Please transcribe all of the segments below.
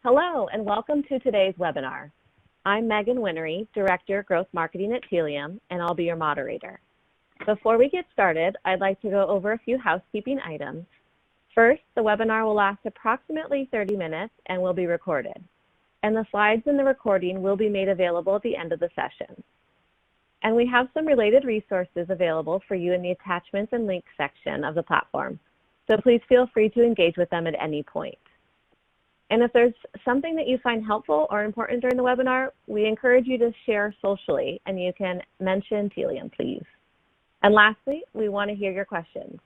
Hello, and welcome to today's webinar. I'm Megan Winnery, Director, Growth Marketing at Telium, and I'll be your moderator. Before we get started, I'd like to go over a few housekeeping items. First, the webinar will last approximately 30 minutes and will be recorded. And the slides in the recording will be made available at the end of the session. And we have some related resources available for you in the attachments and links section of the platform. So please feel free to engage with them at any point. And if there's something that you find helpful or important during the webinar, we encourage you to share socially, and you can mention Telium, please. And lastly, we want to hear your questions.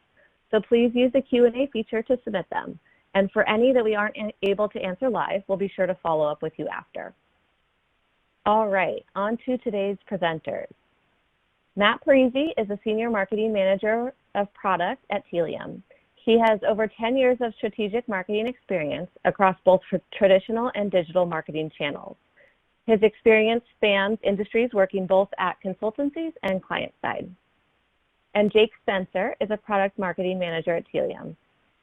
So please use the Q&A feature to submit them. And for any that we aren't able to answer live, we'll be sure to follow up with you after. All right, on to today's presenters. Matt Parisi is a Senior Marketing Manager of Product at Telium. He has over 10 years of strategic marketing experience across both traditional and digital marketing channels. His experience spans industries working both at consultancies and client side. And Jake Spencer is a Product Marketing Manager at Telium.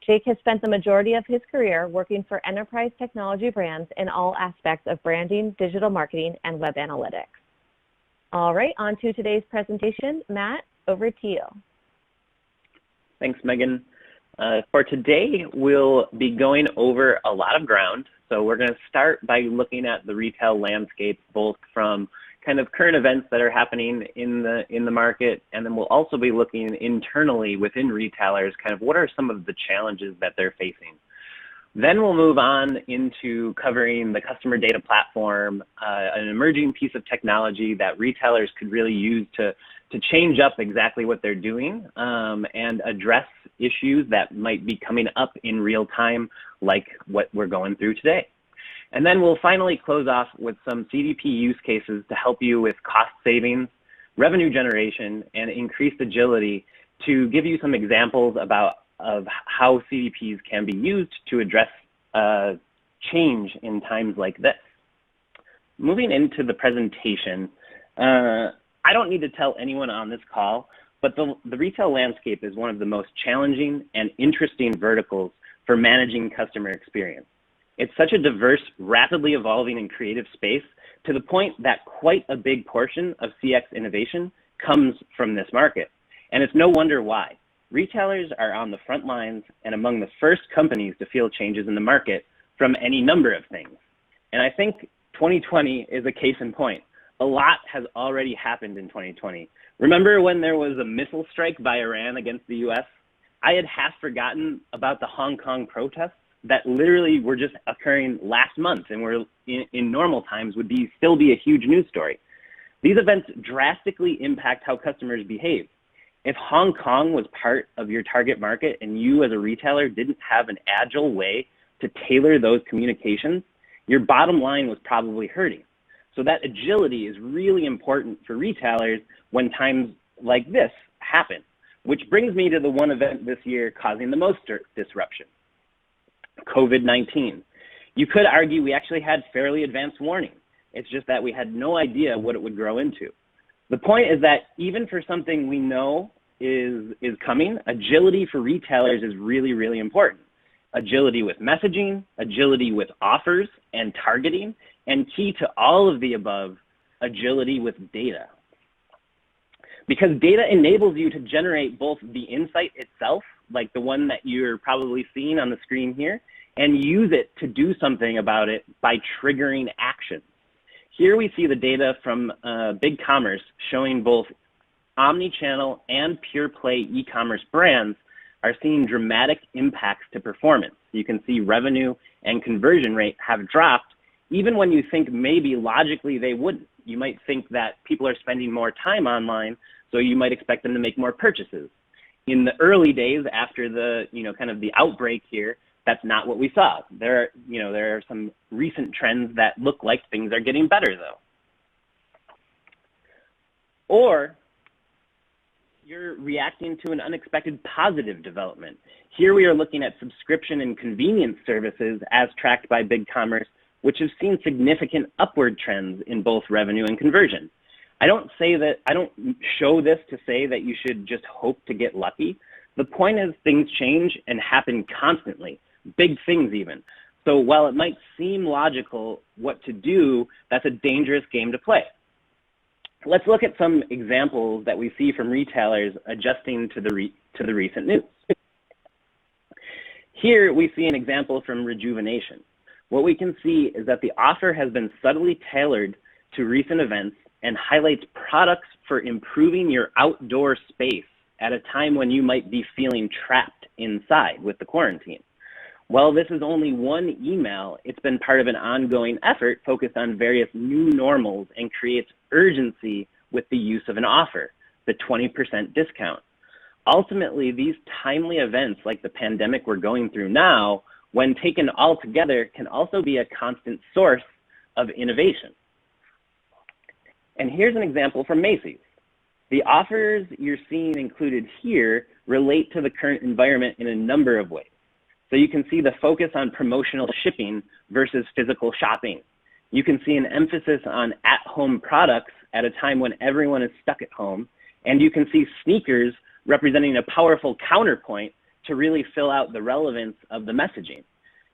Jake has spent the majority of his career working for enterprise technology brands in all aspects of branding, digital marketing, and web analytics. All right, on to today's presentation. Matt, over to you. Thanks, Megan. For today, we'll be going over a lot of ground. So we're going to start by looking at the retail landscape, both from kind of current events that are happening in the market, and then we'll also be looking internally within retailers, kind of what are some of the challenges that they're facing. Then we'll move on into covering the customer data platform, an emerging piece of technology that retailers could really use to change up exactly what they're doing and address issues that might be coming up in real time, like what we're going through today. And then we'll finally close off with some CDP use cases to help you with cost savings, revenue generation, and increased agility to give you some examples of how CDPs can be used to address change in times like this. Moving into the presentation, I don't need to tell anyone on this call, but the retail landscape is one of the most challenging and interesting verticals for managing customer experience. It's such a diverse, rapidly evolving and creative space to the point that quite a big portion of CX innovation comes from this market. And it's no wonder why. Retailers are on the front lines and among the first companies to feel changes in the market from any number of things. And I think 2020 is a case in point. A lot has already happened in 2020. Remember when there was a missile strike by Iran against the US? I had half forgotten about the Hong Kong protests that literally were just occurring last month and were in normal times would still be a huge news story. These events drastically impact how customers behave. If Hong Kong was part of your target market and you as a retailer didn't have an agile way to tailor those communications, your bottom line was probably hurting. So that agility is really important for retailers when times like this happen, which brings me to the one event this year causing the most disruption, COVID-19. You could argue we actually had fairly advanced warning. It's just that we had no idea what it would grow into. The point is that even for something we know is coming, agility for retailers is really, really important. Agility with messaging, agility with offers and targeting, and key to all of the above, agility with data. Because data enables you to generate both the insight itself, like the one that you're probably seeing on the screen here, and use it to do something about it by triggering action. Here we see the data from Big Commerce showing both omni-channel and pure play e-commerce brands are seeing dramatic impacts to performance. You can see revenue and conversion rate have dropped, even when you think maybe logically they wouldn't. You might think that people are spending more time online, so you might expect them to make more purchases. In the early days after the, kind of the outbreak here, that's not what we saw. There are some recent trends that look like things are getting better though. Or you're reacting to an unexpected positive development. Here we are looking at subscription and convenience services as tracked by Big Commerce, which have seen significant upward trends in both revenue and conversion. I don't show this to say that you should just hope to get lucky, The point is things change and happen constantly, big things even. So while it might seem logical what to do, that's a dangerous game to play. Let's look at some examples that we see from retailers adjusting to the recent news. Here we see an example from Rejuvenation. What we can see is that the offer has been subtly tailored to recent events and highlights products for improving your outdoor space at a time when you might be feeling trapped inside with the quarantine. While this is only one email, it's been part of an ongoing effort focused on various new normals and creates urgency with the use of an offer, the 20% discount. Ultimately, these timely events like the pandemic we're going through now, when taken all together, can also be a constant source of innovation. And here's an example from Macy's. The offers you're seeing included here relate to the current environment in a number of ways. So you can see the focus on promotional shipping versus physical shopping. You can see an emphasis on at-home products at a time when everyone is stuck at home. And you can see sneakers representing a powerful counterpoint to really fill out the relevance of the messaging.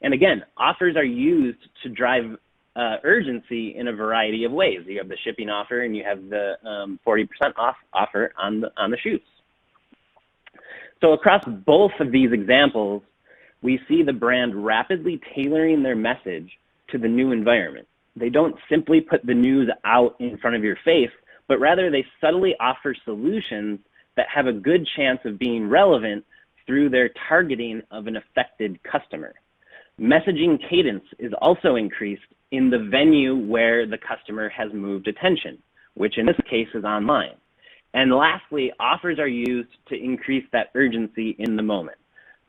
And again, offers are used to drive urgency in a variety of ways. You have the shipping offer and you have the 40% off offer on the shoes. So across both of these examples, we see the brand rapidly tailoring their message to the new environment. They don't simply put the news out in front of your face, but rather they subtly offer solutions that have a good chance of being relevant through their targeting of an affected customer. Messaging cadence is also increased in the venue where the customer has moved attention, which in this case is online. And lastly, offers are used to increase that urgency in the moment.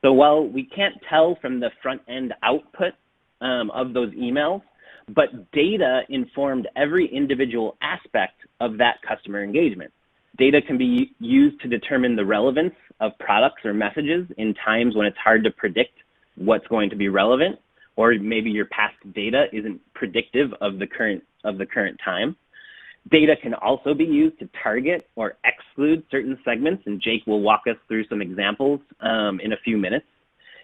So while we can't tell from the front-end output of those emails, but data informed every individual aspect of that customer engagement. Data can be used to determine the relevance of products or messages in times when it's hard to predict what's going to be relevant, or maybe your past data isn't predictive of the current time. Data can also be used to target or exclude certain segments, and Jake will walk us through some examples in a few minutes.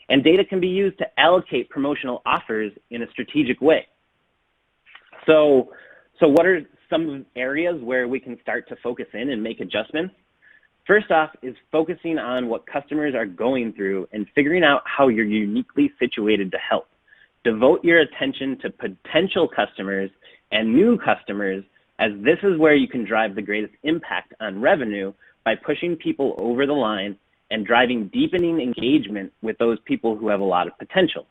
And data can be used to allocate promotional offers in a strategic way. So what are some areas where we can start to focus in and make adjustments? First off is focusing on what customers are going through and figuring out how you're uniquely situated to help. Devote your attention to potential customers and new customers, as this is where you can drive the greatest impact on revenue by pushing people over the line and driving deepening engagement with those people who have a lot of potential.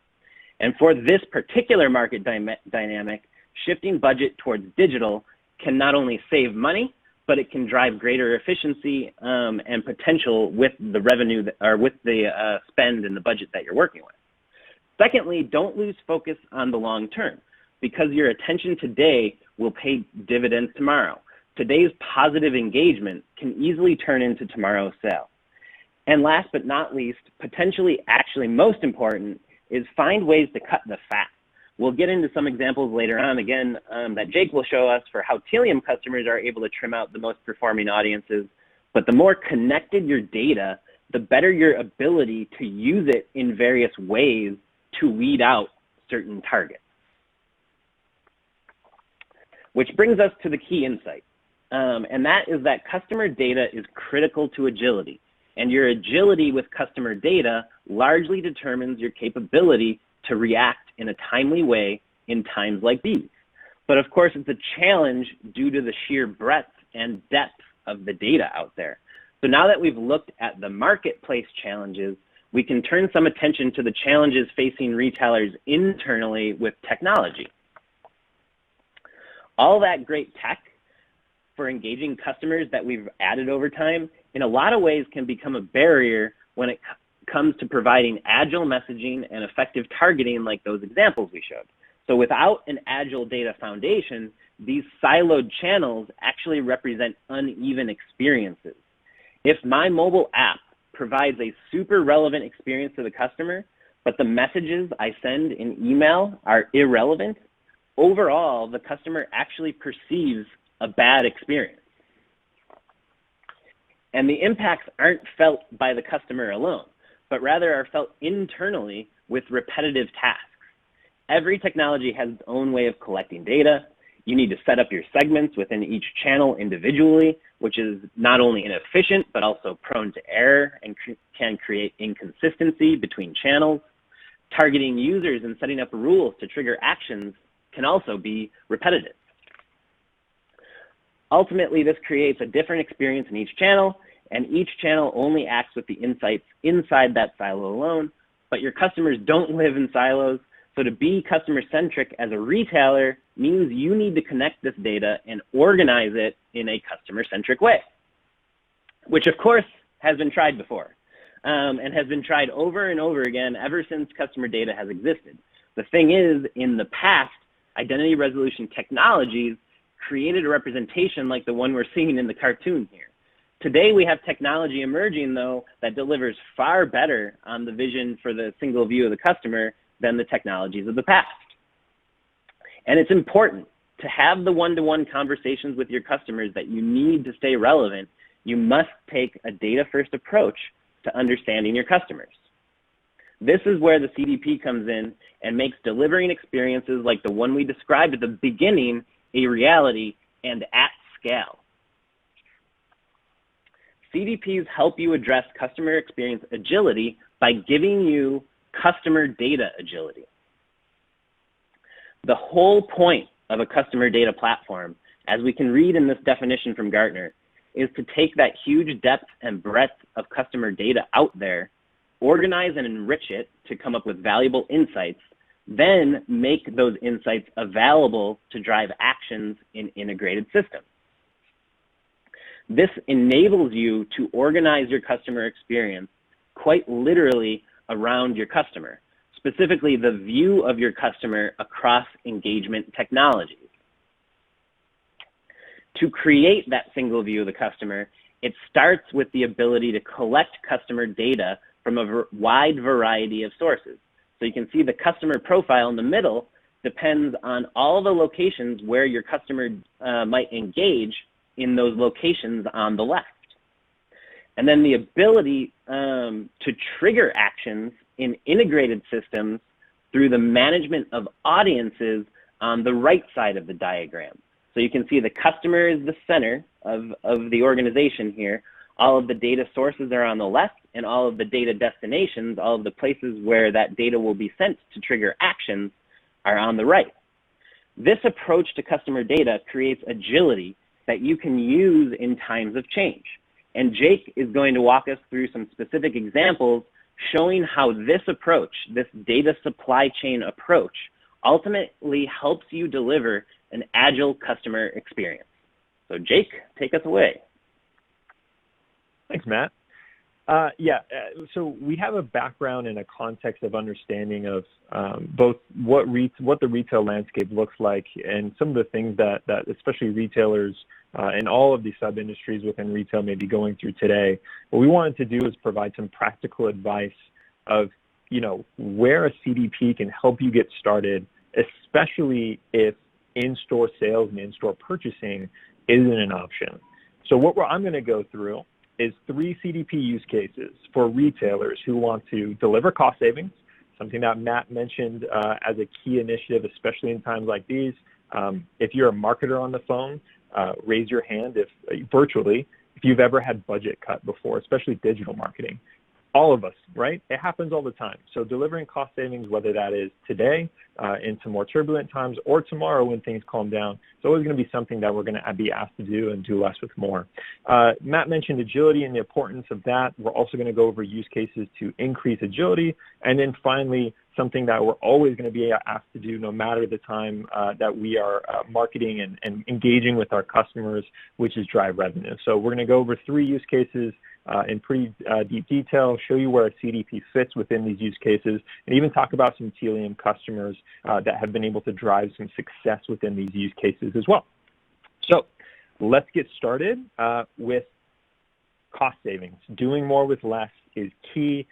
And for this particular market dynamic, shifting budget towards digital can not only save money, but it can drive greater efficiency and potential with the revenue or with the spend and the budget that you're working with. Secondly, don't lose focus on the long term, because your attention today will pay dividends tomorrow. Today's positive engagement can easily turn into tomorrow's sale. And last but not least, potentially actually most important, is find ways to cut the fat. We'll get into some examples later on, again, that Jake will show us for how Telium customers are able to trim out the most performing audiences. But the more connected your data, the better your ability to use it in various ways to weed out certain targets. Which brings us to the key insight, and that is that customer data is critical to agility. And your agility with customer data largely determines your capability to react in a timely way in times like these. But of course, it's a challenge due to the sheer breadth and depth of the data out there. So now that we've looked at the marketplace challenges, we can turn some attention to the challenges facing retailers internally with technology. All that great tech for engaging customers that we've added over time, in a lot of ways can become a barrier when it comes to providing agile messaging and effective targeting like those examples we showed. So without an agile data foundation, these siloed channels actually represent uneven experiences. If my mobile app provides a super relevant experience to the customer, but the messages I send in email are irrelevant, overall, the customer actually perceives a bad experience. And the impacts aren't felt by the customer alone, but rather are felt internally with repetitive tasks. Every technology has its own way of collecting data. You need to set up your segments within each channel individually, which is not only inefficient, but also prone to error and can create inconsistency between channels. Targeting users and setting up rules to trigger actions can also be repetitive. Ultimately, this creates a different experience in each channel, and each channel only acts with the insights inside that silo alone, but your customers don't live in silos, so to be customer-centric as a retailer means you need to connect this data and organize it in a customer-centric way, which of course has been tried before and has been tried over and over again ever since customer data has existed. The thing is, in the past, identity resolution technologies created a representation like the one we're seeing in the cartoon here. Today, we have technology emerging, though, that delivers far better on the vision for the single view of the customer than the technologies of the past. And it's important to have the one-to-one conversations with your customers that you need to stay relevant. You must take a data-first approach to understanding your customers. This is where the CDP comes in and makes delivering experiences like the one we described at the beginning a reality and at scale. CDPs help you address customer experience agility by giving you customer data agility. The whole point of a customer data platform, as we can read in this definition from Gartner, is to take that huge depth and breadth of customer data out there, organize and enrich it to come up with valuable insights, then make those insights available to drive actions in integrated systems. This enables you to organize your customer experience quite literally around your customer, specifically the view of your customer across engagement technologies. To create that single view of the customer, it starts with the ability to collect customer data from a wide variety of sources. So you can see the customer profile in the middle depends on all the locations where your customer might engage in those locations on the left. And then the ability to trigger actions in integrated systems through the management of audiences on the right side of the diagram. So you can see the customer is the center of the organization here. All of the data sources are on the left, and all of the data destinations, all of the places where that data will be sent to trigger actions, are on the right. This approach to customer data creates agility that you can use in times of change. And Jake is going to walk us through some specific examples showing how this approach, this data supply chain approach, ultimately helps you deliver an agile customer experience. So Jake, take us away. Thanks, Matt. So we have a background and a context of understanding of both what the retail landscape looks like and some of the things that especially retailers and all of the sub-industries within retail may be going through today. What we wanted to do is provide some practical advice of, where a CDP can help you get started, especially if in-store sales and in-store purchasing isn't an option. So what I'm going to go through is 3 CDP use cases for retailers who want to deliver cost savings, something that Matt mentioned as a key initiative, especially in times like these. If you're a marketer on the phone, raise your hand virtually if you've ever had budget cut before, especially digital marketing. All of us, right? It happens all the time. So delivering cost savings, whether that is today into more turbulent times or tomorrow when things calm down, it's always going to be something that we're going to be asked to do and do less with more. Matt mentioned agility and the importance of that. We're also going to go over use cases to increase agility. And then finally, something that we're always going to be asked to do no matter the time that we are marketing and engaging with our customers, which is drive revenue. So we're going to go over 3 use cases in pretty deep detail, show you where a CDP fits within these use cases, and even talk about some Telium customers that have been able to drive some success within these use cases as well. So let's get started with cost savings. Doing more with less is key.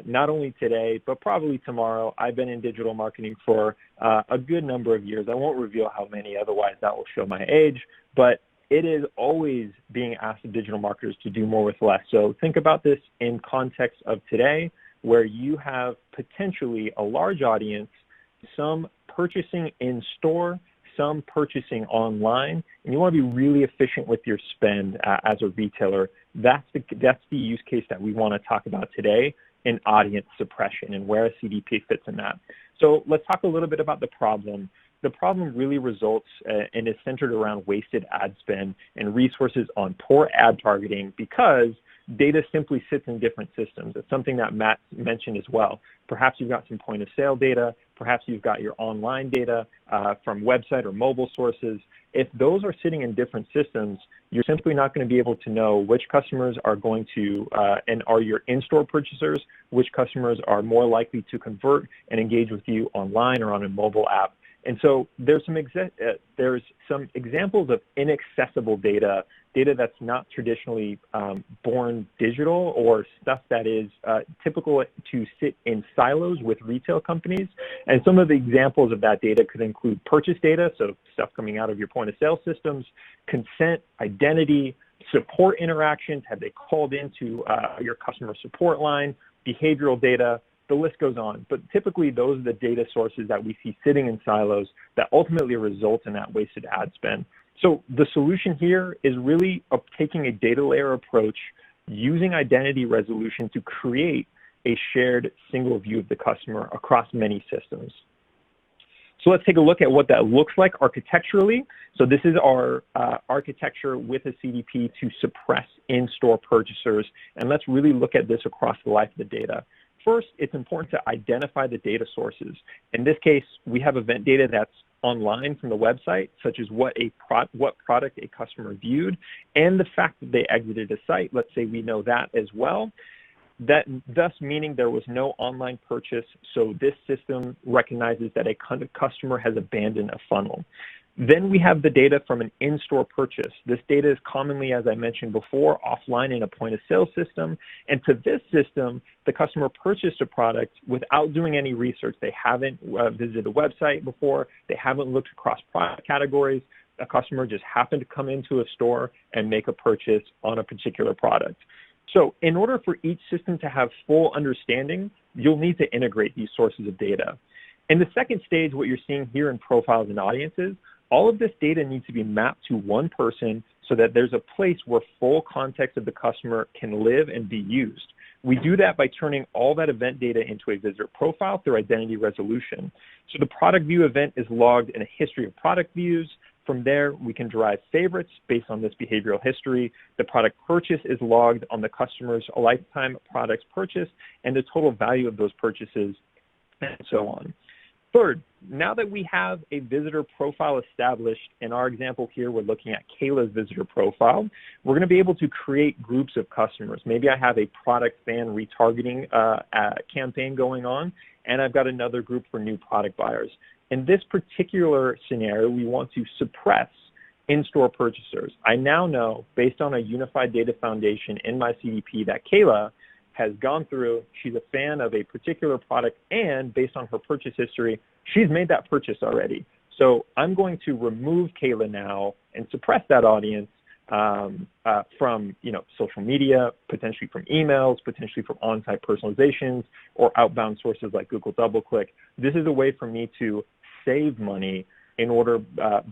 Not only today, but probably tomorrow. I've been in digital marketing for a good number of years. I won't reveal how many, otherwise that will show my age. But it is always being asked of digital marketers to do more with less. So think about this in context of today, where you have potentially a large audience, some purchasing in store, some purchasing online, and you want to be really efficient with your spend as a retailer. That's the use case that we want to talk about today in audience suppression and where a CDP fits in that. So let's talk a little bit about the problem. The problem really results and is centered around wasted ad spend and resources on poor ad targeting because data simply sits in different systems. It's something that Matt mentioned as well. Perhaps you've got some point of sale data. Perhaps you've got your online data from website or mobile sources. If those are sitting in different systems, you're simply not going to be able to know which customers are going to and are your in-store purchasers, which customers are more likely to convert and engage with you online or on a mobile app. And so there's some examples of inaccessible data that's not traditionally born digital, or stuff that is typical to sit in silos with retail companies. And some of the examples of that data could include purchase data, so stuff coming out of your point of sale systems, consent, identity, support interactions, have they called into your customer support line, behavioral data. The list goes on, but typically those are the data sources that we see sitting in silos that ultimately result in that wasted ad spend. So the solution here is really taking a data layer approach, using identity resolution to create a shared single view of the customer across many systems. So let's take a look at what that looks like architecturally. So this is our architecture with a CDP to suppress in-store purchasers, and let's really look at this across the life of the data. First, it's important to identify the data sources. In this case, we have event data that's online from the website, such as what product a customer viewed, and the fact that they exited a site. Let's say we know that as well. That thus meaning there was no online purchase, so this system recognizes that a customer has abandoned a funnel. Then we have the data from an in-store purchase. This data is commonly, as I mentioned before, offline in a point-of-sale system. And to this system, the customer purchased a product without doing any research. They haven't visited a website before. They haven't looked across product categories. A customer just happened to come into a store and make a purchase on a particular product. So in order for each system to have full understanding, you'll need to integrate these sources of data. In the second stage, what you're seeing here in profiles and audiences, all of this data needs to be mapped to one person so that there's a place where full context of the customer can live and be used. We do that by turning all that event data into a visitor profile through identity resolution. So the product view event is logged in a history of product views. From there, we can derive favorites based on this behavioral history. The product purchase is logged on the customer's lifetime products purchased and the total value of those purchases, and so on. Third, now that we have a visitor profile established, in our example here, we're looking at Kayla's visitor profile, we're going to be able to create groups of customers. Maybe I have a product fan retargeting campaign going on, and I've got another group for new product buyers. In this particular scenario, we want to suppress in-store purchasers. I now know, based on a unified data foundation in my CDP, that Kayla has gone through, she's a fan of a particular product, and based on her purchase history, she's made that purchase already. So I'm going to remove Kayla now and suppress that audience from social media, potentially from emails, potentially from on-site personalizations, or outbound sources like Google DoubleClick. This is a way for me to save money in order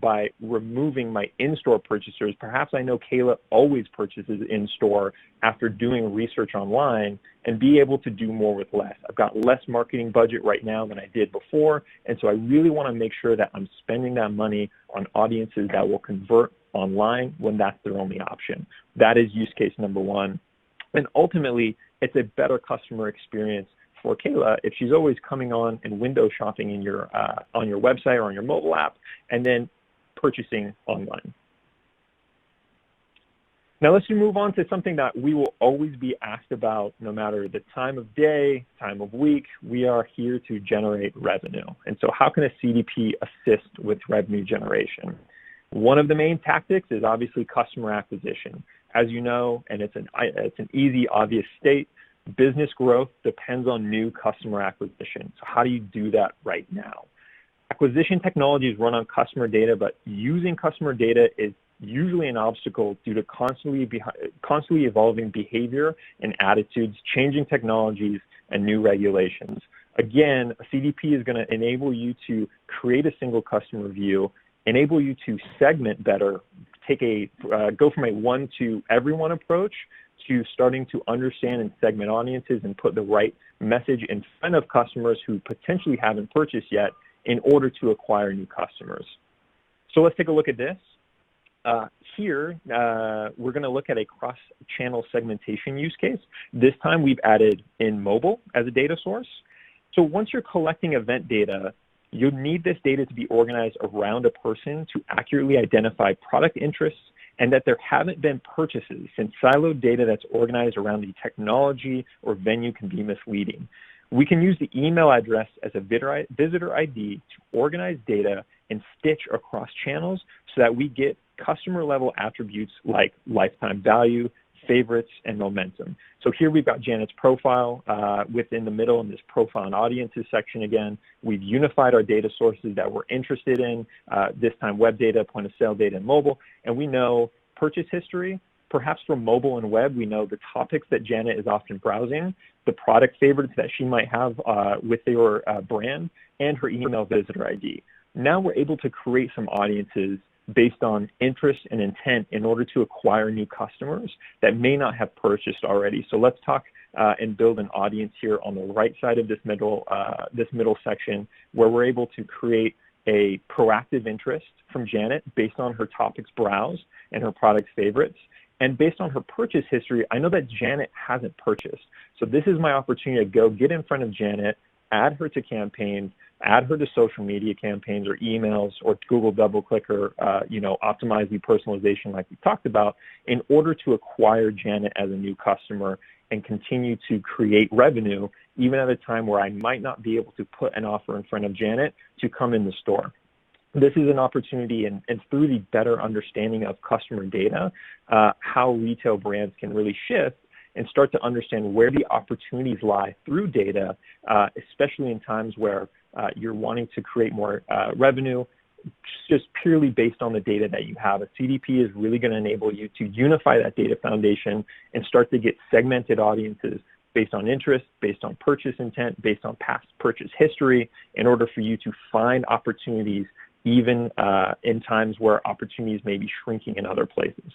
by removing my in-store purchasers. Perhaps I know Kayla always purchases in-store after doing research online, and be able to do more with less. I've got less marketing budget right now than I did before, and so I really want to make sure that I'm spending that money on audiences that will convert online when that's their only option. That is use case number one. And ultimately, it's a better customer experience for Kayla if she's always coming on and window shopping in your on your website or on your mobile app and then purchasing online. Now let's move on to something that we will always be asked about no matter the time of day, time of week. We are here to generate revenue. And so how can a CDP assist with revenue generation? One of the main tactics is obviously customer acquisition. As you know, and it's an easy, obvious state, business growth depends on new customer acquisition. So how do you do that right now? Acquisition technologies run on customer data, but using customer data is usually an obstacle due to constantly evolving behavior and attitudes, changing technologies, and new regulations. Again, a CDP is going to enable you to create a single customer view, enable you to segment better, go from a one to everyone approach to starting to understand and segment audiences and put the right message in front of customers who potentially haven't purchased yet in order to acquire new customers. So let's take a look at this. Here, we're going to look at a cross-channel segmentation use case. This time we've added in mobile as a data source. So once you're collecting event data, you'll need this data to be organized around a person to accurately identify product interests and that there haven't been purchases, since siloed data that's organized around the technology or venue can be misleading. We can use the email address as a visitor ID to organize data and stitch across channels so that we get customer-level attributes like lifetime value, favorites, and momentum. So here we've got Janet's profile within the middle in this profile and audiences section again. We've unified our data sources that we're interested in, this time web data, point of sale data, and mobile. And we know purchase history, perhaps from mobile and web, we know the topics that Janet is often browsing, the product favorites that she might have with your brand, and her email visitor ID. Now we're able to create some audiences based on interest and intent in order to acquire new customers that may not have purchased already. So let's talk and build an audience here on the right side of this middle section, where we're able to create a proactive interest from Janet based on her topics browsed and her product favorites. And based on her purchase history, I know that Janet hasn't purchased. So this is my opportunity to go get in front of Janet, add her to campaigns, add her to social media campaigns or emails or Google DoubleClick or, optimize the personalization like we talked about in order to acquire Janet as a new customer and continue to create revenue, even at a time where I might not be able to put an offer in front of Janet to come in the store. This is an opportunity, and through the better understanding of customer data, how retail brands can really shift and start to understand where the opportunities lie through data, especially in times where you're wanting to create more revenue, just purely based on the data that you have. A CDP is really going to enable you to unify that data foundation and start to get segmented audiences based on interest, based on purchase intent, based on past purchase history, in order for you to find opportunities even in times where opportunities may be shrinking in other places.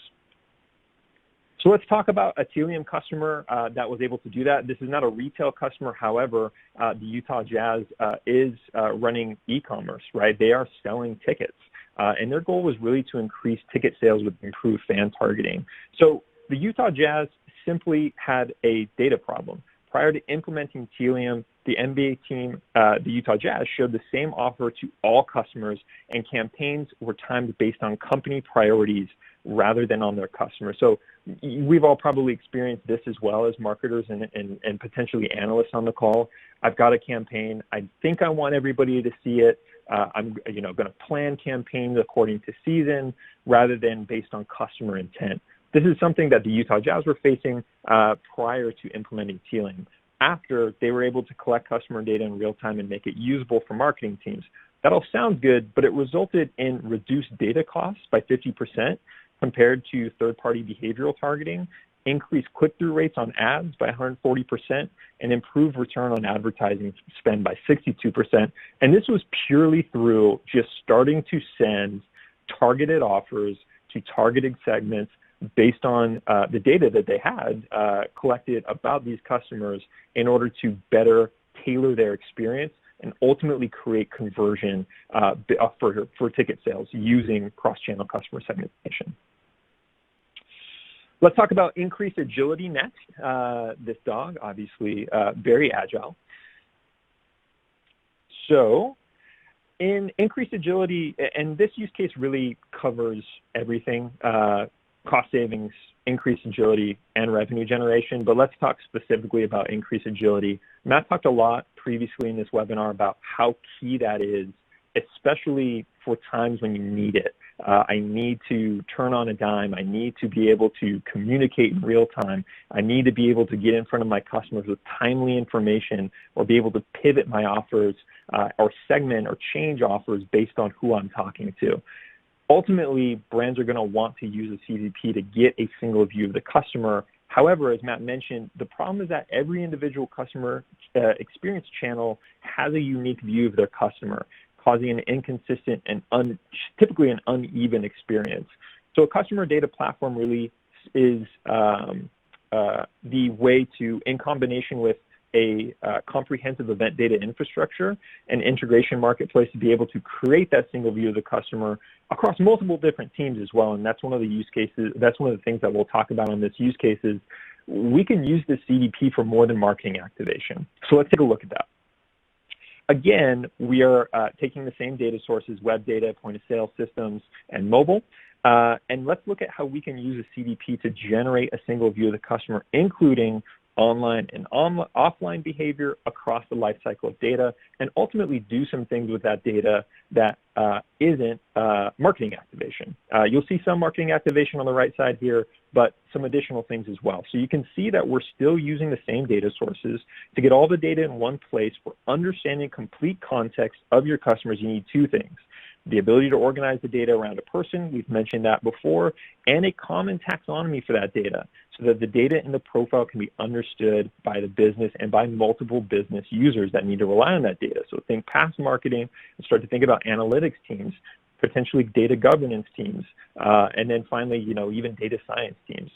So let's talk about a Telium customer that was able to do that. This is not a retail customer. However, the Utah Jazz is running e-commerce, right? They are selling tickets. And their goal was really to increase ticket sales with improved fan targeting. So the Utah Jazz simply had a data problem. Prior to implementing Telium, the NBA team, the Utah Jazz, showed the same offer to all customers, and campaigns were timed based on company priorities rather than on their customers. So we've all probably experienced this as well as marketers and potentially analysts on the call. I've got a campaign. I think I want everybody to see it. I'm going to plan campaigns according to season rather than based on customer intent. This is something that the Utah Jazz were facing prior to implementing Telium. After, they were able to collect customer data in real time and make it usable for marketing teams. That all sounds good, but it resulted in reduced data costs by 50% compared to third-party behavioral targeting, increased click-through rates on ads by 140%, and improved return on advertising spend by 62%. And this was purely through just starting to send targeted offers to targeted segments based on the data that they had collected about these customers in order to better tailor their experience and ultimately create conversion for ticket sales using cross-channel customer segmentation. Let's talk about increased agility next. This dog, obviously very agile. So in increased agility, and this use case really covers everything, cost savings, increased agility, and revenue generation, but let's talk specifically about increased agility. Matt talked a lot previously in this webinar about how key that is, especially for times when you need it. I need to turn on a dime. I need to be able to communicate in real time. I need to be able to get in front of my customers with timely information or be able to pivot my offers or segment or change offers based on who I'm talking to. Ultimately, brands are going to want to use a CDP to get a single view of the customer. However, as Matt mentioned, the problem is that every individual customer experience channel has a unique view of their customer, causing an inconsistent and typically an uneven experience. So a customer data platform really is the way to, in combination with a comprehensive event data infrastructure and integration marketplace, to be able to create that single view of the customer across multiple different teams as well. And that's one of the use cases, that's one of the things that we'll talk about on this use case is we can use the CDP for more than marketing activation. So let's take a look at that. Again, we are taking the same data sources, web data, point of sale systems, and mobile. And let's look at how we can use a CDP to generate a single view of the customer, including online and offline behavior across the life cycle of data, and ultimately do some things with that data that isn't marketing activation. You'll see some marketing activation on the right side here, but some additional things as well. So you can see that we're still using the same data sources. To get all the data in one place for understanding complete context of your customers, you need two things: the ability to organize the data around a person, we've mentioned that before, and a common taxonomy for that data, so that the data in the profile can be understood by the business and by multiple business users that need to rely on that data. So think past marketing and start to think about analytics teams, potentially data governance teams, and then finally, even data science teams.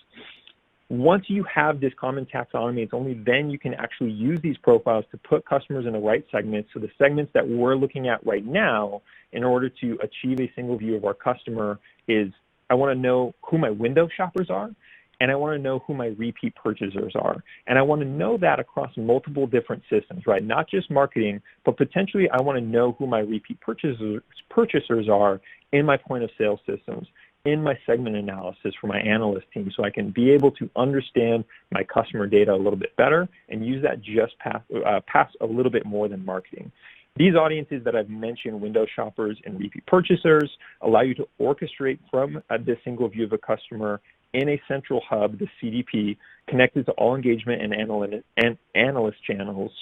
Once you have this common taxonomy, it's only then you can actually use these profiles to put customers in the right segments. So the segments that we're looking at right now, in order to achieve a single view of our customer, is I want to know who my window shoppers are, and I want to know who my repeat purchasers are. And I want to know that across multiple different systems, right? Not just marketing, but potentially I want to know who my repeat purchasers are in my point of sale systems, in my segment analysis for my analyst team, so I can be able to understand my customer data a little bit better and use that just past a little bit more than marketing. These audiences that I've mentioned, window shoppers and repeat purchasers, allow you to orchestrate from this single view of a customer in a central hub, the CDP, connected to all engagement and analyst channels.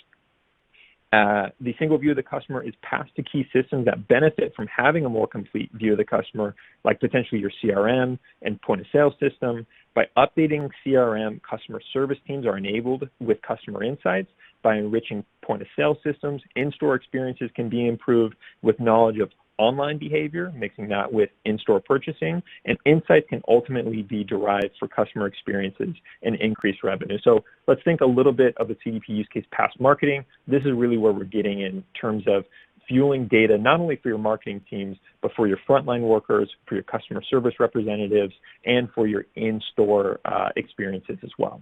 The single view of the customer is passed to key systems that benefit from having a more complete view of the customer, like potentially your CRM and point of sale system. By updating CRM, customer service teams are enabled with customer insights. By enriching point of sale systems, in-store experiences can be improved with knowledge of online behavior, mixing that with in-store purchasing, and insights can ultimately be derived for customer experiences and increased revenue. So let's think a little bit of a CDP use case past marketing. This is really where we're getting in terms of fueling data, not only for your marketing teams, but for your frontline workers, for your customer service representatives, and for your in-store experiences as well.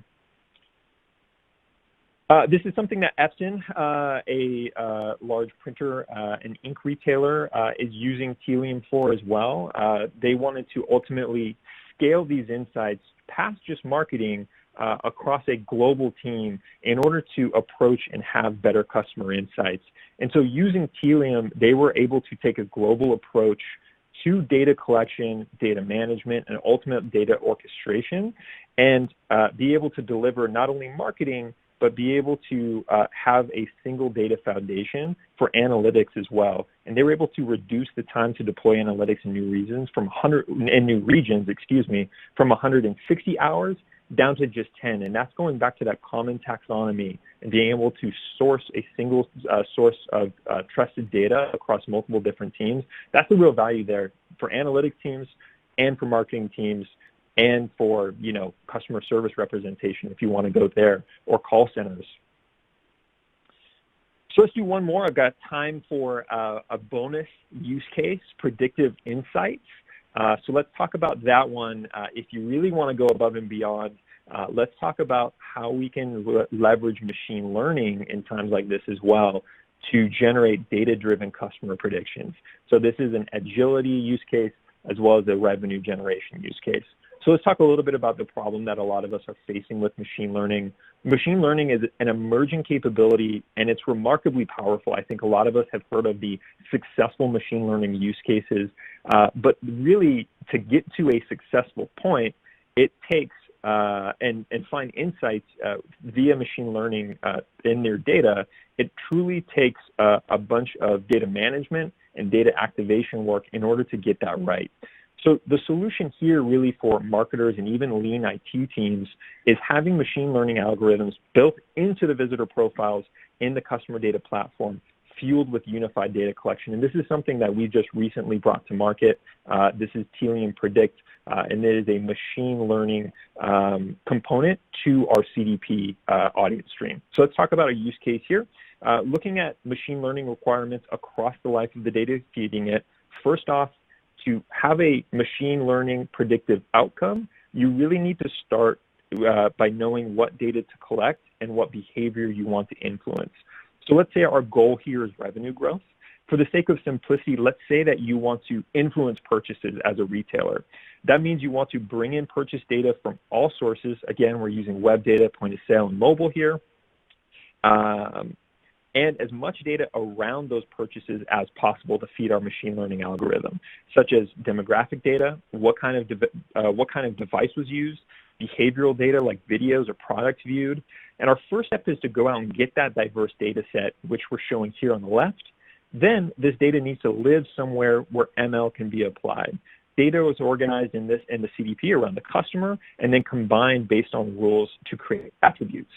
This is something that Epson, a large printer and ink retailer, is using Telium for as well. They wanted to ultimately scale these insights past just marketing across a global team in order to approach and have better customer insights. And so using Telium, they were able to take a global approach to data collection, data management, and ultimate data orchestration, and be able to deliver not only marketing, but be able to have a single data foundation for analytics as well. And they were able to reduce the time to deploy analytics in new regions from 160 hours down to just 10. And that's going back to that common taxonomy and being able to source a single source of trusted data across multiple different teams. That's the real value there for analytics teams and for marketing teams, and for, customer service representation if you want to go there, or call centers. So let's do one more. I've got time for a bonus use case, predictive insights. So let's talk about that one. If you really want to go above and beyond, let's talk about how we can leverage machine learning in times like this as well to generate data-driven customer predictions. So this is an agility use case as well as a revenue generation use case. So let's talk a little bit about the problem that a lot of us are facing with machine learning. Machine learning is an emerging capability, and it's remarkably powerful. I think a lot of us have heard of the successful machine learning use cases, but really to get to a successful point, it takes and find insights via machine learning in their data. It truly takes a bunch of data management and data activation work in order to get that right. So the solution here really for marketers and even lean IT teams is having machine learning algorithms built into the visitor profiles in the customer data platform, fueled with unified data collection. And this is something that we just recently brought to market. This is Telium Predict, and it is a machine learning component to our CDP audience stream. So let's talk about a use case here. Looking at machine learning requirements across the life of the data, feeding it. First off, to have a machine learning predictive outcome, you really need to start by knowing what data to collect and what behavior you want to influence. So let's say our goal here is revenue growth. For the sake of simplicity, let's say that you want to influence purchases as a retailer. That means you want to bring in purchase data from all sources. Again, we're using web data, point of sale, and mobile here. And as much data around those purchases as possible to feed our machine learning algorithm, such as demographic data, what kind of device was used, behavioral data like videos or products viewed. And our first step is to go out and get that diverse data set, which we're showing here on the left. Then this data needs to live somewhere where ML can be applied. Data was organized in the CDP around the customer and then combined based on rules to create attributes.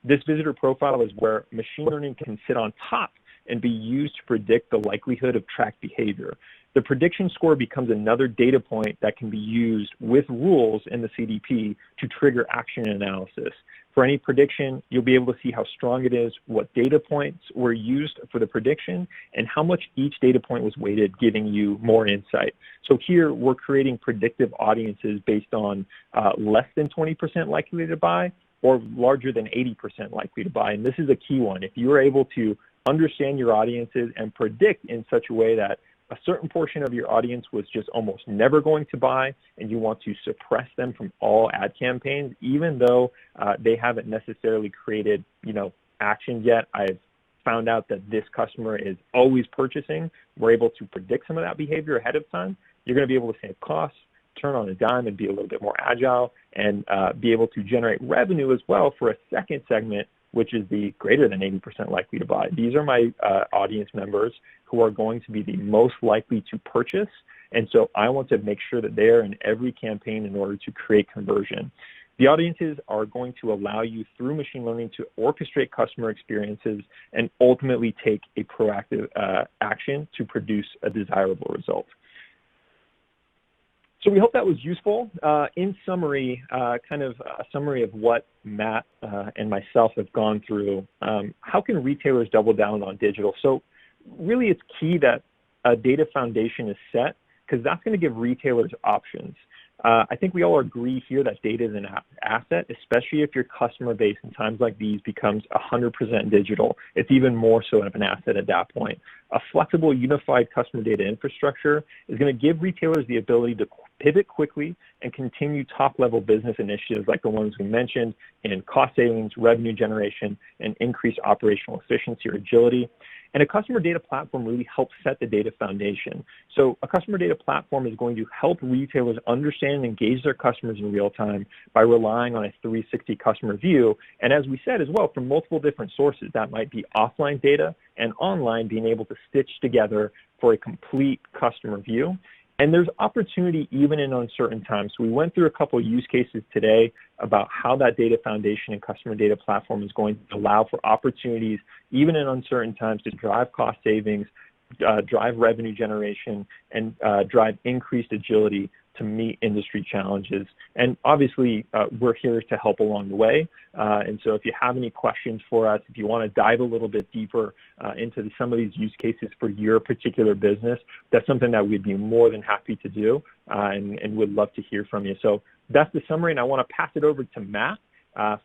This visitor profile is where machine learning can sit on top and be used to predict the likelihood of tracked behavior. The prediction score becomes another data point that can be used with rules in the CDP to trigger action analysis. For any prediction, you'll be able to see how strong it is, what data points were used for the prediction, and how much each data point was weighted, giving you more insight. So here, we're creating predictive audiences based on less than 20% likely to buy, or larger than 80% likely to buy. And this is a key one. If you are able to understand your audiences and predict in such a way that a certain portion of your audience was just almost never going to buy, and you want to suppress them from all ad campaigns, even though they haven't necessarily created, action yet. I've found out that this customer is always purchasing. We're able to predict some of that behavior ahead of time. You're going to be able to save costs, turn on a dime and be a little bit more agile, and be able to generate revenue as well for a second segment, which is the greater than 80% likely to buy. These are my audience members who are going to be the most likely to purchase. And so I want to make sure that they're in every campaign in order to create conversion. The audiences are going to allow you through machine learning to orchestrate customer experiences and ultimately take a proactive action to produce a desirable result. So we hope that was useful. In summary, kind of a summary of what Matt and myself have gone through. How can retailers double down on digital? So really it's key that a data foundation is set, because that's going to give retailers options. I think we all agree here that data is an asset, especially if your customer base in times like these becomes 100% digital. It's even more so of an asset at that point. A flexible, unified customer data infrastructure is going to give retailers the ability to pivot quickly and continue top-level business initiatives like the ones we mentioned in cost savings, revenue generation, and increased operational efficiency or agility. And a customer data platform really helps set the data foundation. So a customer data platform is going to help retailers understand and engage their customers in real time by relying on a 360 customer view. And as we said as well, from multiple different sources, that might be offline data and online, being able to stitch together for a complete customer view. And there's opportunity even in uncertain times. So we went through a couple of use cases today about how that data foundation and customer data platform is going to allow for opportunities even in uncertain times to drive cost savings, drive revenue generation, and drive increased agility to meet industry challenges. And obviously, we're here to help along the way. And so if you have any questions for us, if you want to dive a little bit deeper into some of these use cases for your particular business, that's something that we'd be more than happy to do and would love to hear from you. So that's the summary, and I want to pass it over to Matt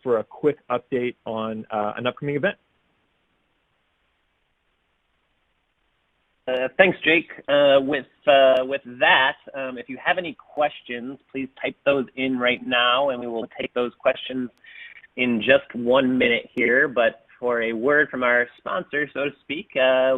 for a quick update on an upcoming event. Thanks, Jake. With that, if you have any questions, please type those in right now, and we will take those questions in just 1 minute here. But for a word from our sponsor, so to speak,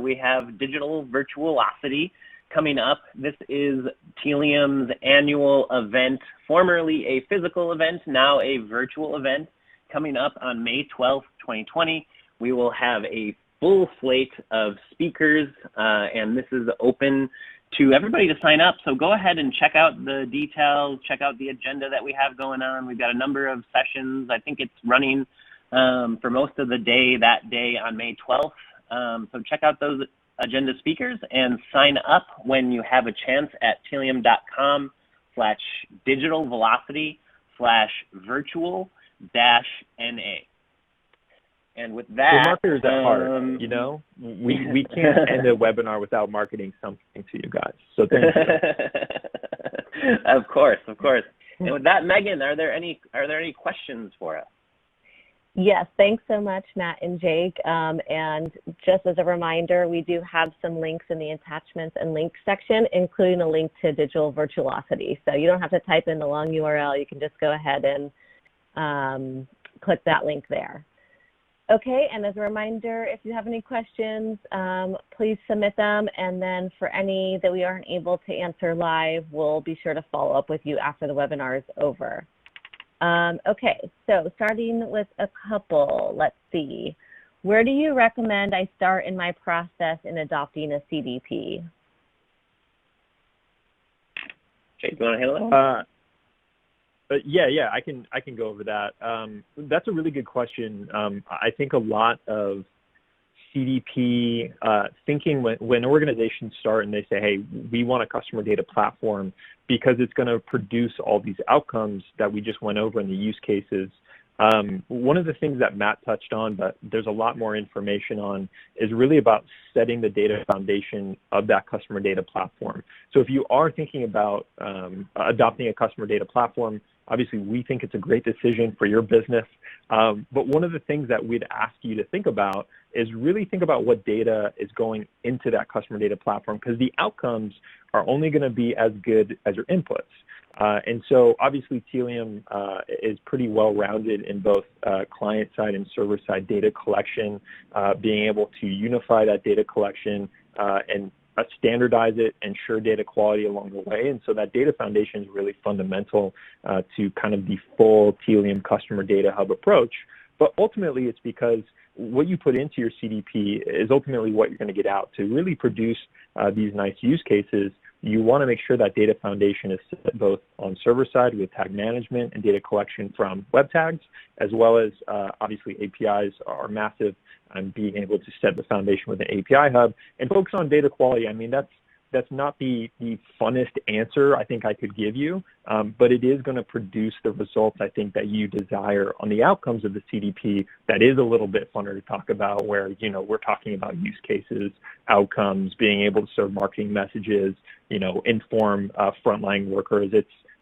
we have Digital Virtuosity coming up. This is Telium's annual event, formerly a physical event, now a virtual event, coming up on May 12th, 2020. We will have a full slate of speakers, and this is open to everybody to sign up. So go ahead and check out the details, check out the agenda that we have going on. We've got a number of sessions. I think it's running for most of the day that day on May 12th. So check out those agenda speakers and sign up when you have a chance at tilium.com/digitalvelocity/virtual-NA. And with that, we're marketers at heart, you know? We can't end a webinar without marketing something to you guys. So thank you. Of course. And with that, Megan, are there any questions for us? Yes, thanks so much, Matt and Jake. And just as a reminder, we do have some links in the attachments and links section, including a link to Digital Virtuosity. So you don't have to type in the long URL. You can just go ahead and click that link there. Okay, and as a reminder, if you have any questions, please submit them. And then for any that we aren't able to answer live, we'll be sure to follow up with you after the webinar is over. Okay, so starting with a couple, let's see. Where do you recommend I start in my process in adopting a CDP? Jake, do you want to handle that? Yeah, I can go over that. That's a really good question. I think a lot of CDP thinking when organizations start and they say, hey, we want a customer data platform because it's going to produce all these outcomes that we just went over in the use cases. One of the things that Matt touched on, but there's a lot more information on, is really about setting the data foundation of that customer data platform. So if you are thinking about adopting a customer data platform, obviously we think it's a great decision for your business. But one of the things that we'd ask you to think about is really think about what data is going into that customer data platform, because the outcomes are only going to be as good as your inputs. And so obviously Tilium is pretty well-rounded in both client-side and server-side data collection, being able to unify that data collection and standardize it, ensure data quality along the way. And so that data foundation is really fundamental to kind of the full Tilium customer data hub approach. But ultimately, it's because what you put into your CDP is ultimately what you're going to get out. To really produce these nice use cases, you want to make sure that data foundation is set both on server side with tag management and data collection from web tags, as well as obviously APIs are massive, and being able to set the foundation with an API hub and focus on data quality. I mean, that's not the funnest answer I think I could give you, but it is going to produce the results I think that you desire on the outcomes of the CDP. That is a little bit funner to talk about, where, you know, we're talking about use cases, outcomes, being able to serve marketing messages, you know, inform frontline workers.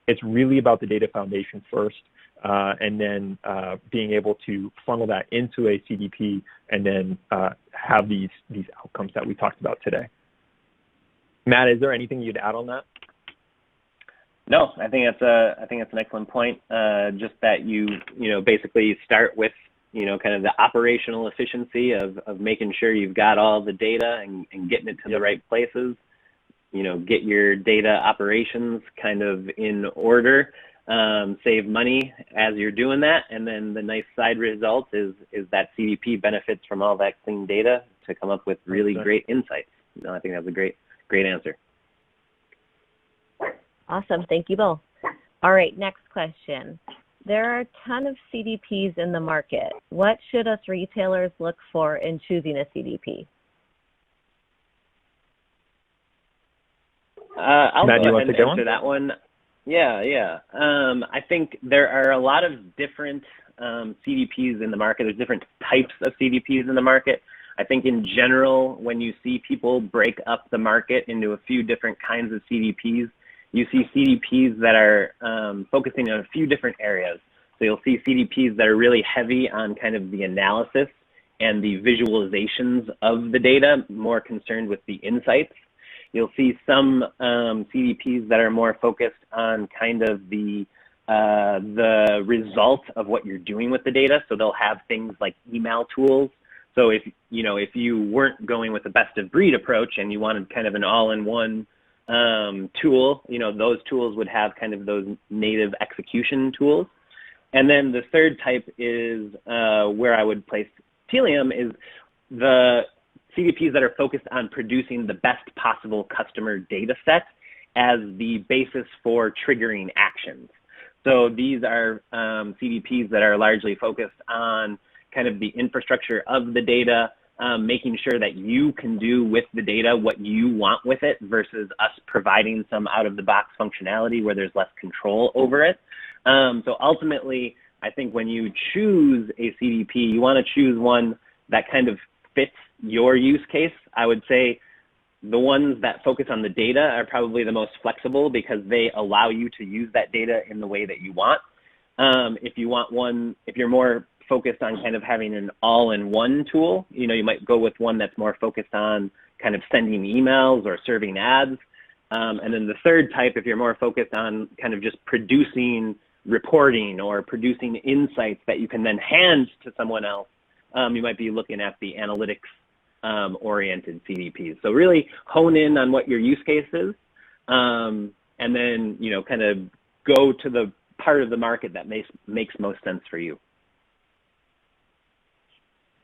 It's really about the data foundation first, and then being able to funnel that into a CDP, and then have these outcomes that we talked about today. Matt, is there anything you'd add on that? No, I think that's an excellent point. Just that you basically start with, you know, kind of the operational efficiency of making sure you've got all the data and getting it to the right places. You know, get your data operations kind of in order, save money as you're doing that, and then the nice side result is that CDP benefits from all that clean data to come up with really great insights. You know, I think that's a great answer. Awesome. Thank you both. All right, next question. There are a ton of CDPs in the market. What should us retailers look for in choosing a CDP? I'll Matt, go ahead and answer that one. Yeah. I think there are a lot of different CDPs in the market. There's different types of CDPs in the market. I think in general, when you see people break up the market into a few different kinds of CDPs, you see CDPs that are focusing on a few different areas. So you'll see CDPs that are really heavy on kind of the analysis and the visualizations of the data, more concerned with the insights. You'll see some CDPs that are more focused on kind of the result of what you're doing with the data. So they'll have things like email tools. So if you weren't going with the best of breed approach and you wanted kind of an all-in-one tool, you know, those tools would have kind of those native execution tools. And then the third type is where I would place Tilium is the CDPs that are focused on producing the best possible customer data set as the basis for triggering actions. So these are CDPs that are largely focused on kind of the infrastructure of the data, making sure that you can do with the data what you want with it versus us providing some out-of-the-box functionality where there's less control over it. So ultimately, I think when you choose a CDP, you want to choose one that kind of fits your use case. I would say the ones that focus on the data are probably the most flexible because they allow you to use that data in the way that you want. If you want one, if you're more focused on kind of having an all-in-one tool, you know, you might go with one that's more focused on kind of sending emails or serving ads. And then the third type, if you're more focused on kind of just producing reporting or producing insights that you can then hand to someone else, you might be looking at the analytics oriented CDPs. So really hone in on what your use case is, and then, you know, kind of go to the part of the market that makes most sense for you.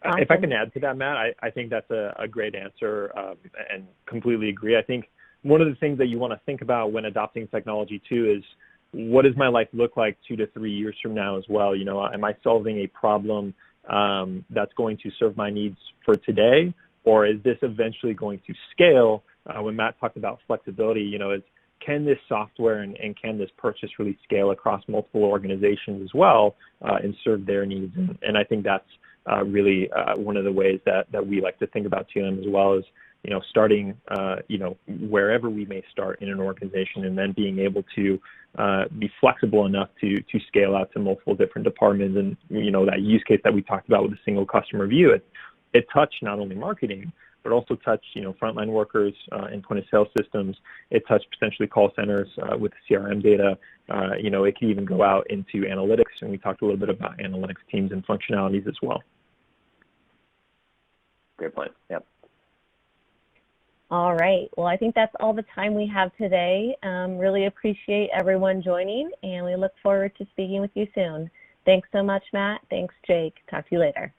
Awesome. If I can add to that, Matt, I think that's a great answer, and completely agree. I think one of the things that you want to think about when adopting technology too is, what does my life look like 2 to 3 years from now as well? You know, am I solving a problem that's going to serve my needs for today, or is this eventually going to scale? When Matt talked about flexibility, you know, can this software and can this purchase really scale across multiple organizations as well and serve their needs? And I think that's really one of the ways that we like to think about TLM as well, is, you know, starting, you know, wherever we may start in an organization, and then being able to be flexible enough to scale out to multiple different departments. And, you know, that use case that we talked about with a single customer view, it touched not only marketing, but also touched, you know, frontline workers in point of sale systems. It touched potentially call centers with CRM data. You know, it can even go out into analytics, and we talked a little bit about analytics teams and functionalities as well. Great point. Yep. All right. Well, I think that's all the time we have today. Really appreciate everyone joining, and we look forward to speaking with you soon. Thanks so much, Matt. Thanks, Jake. Talk to you later.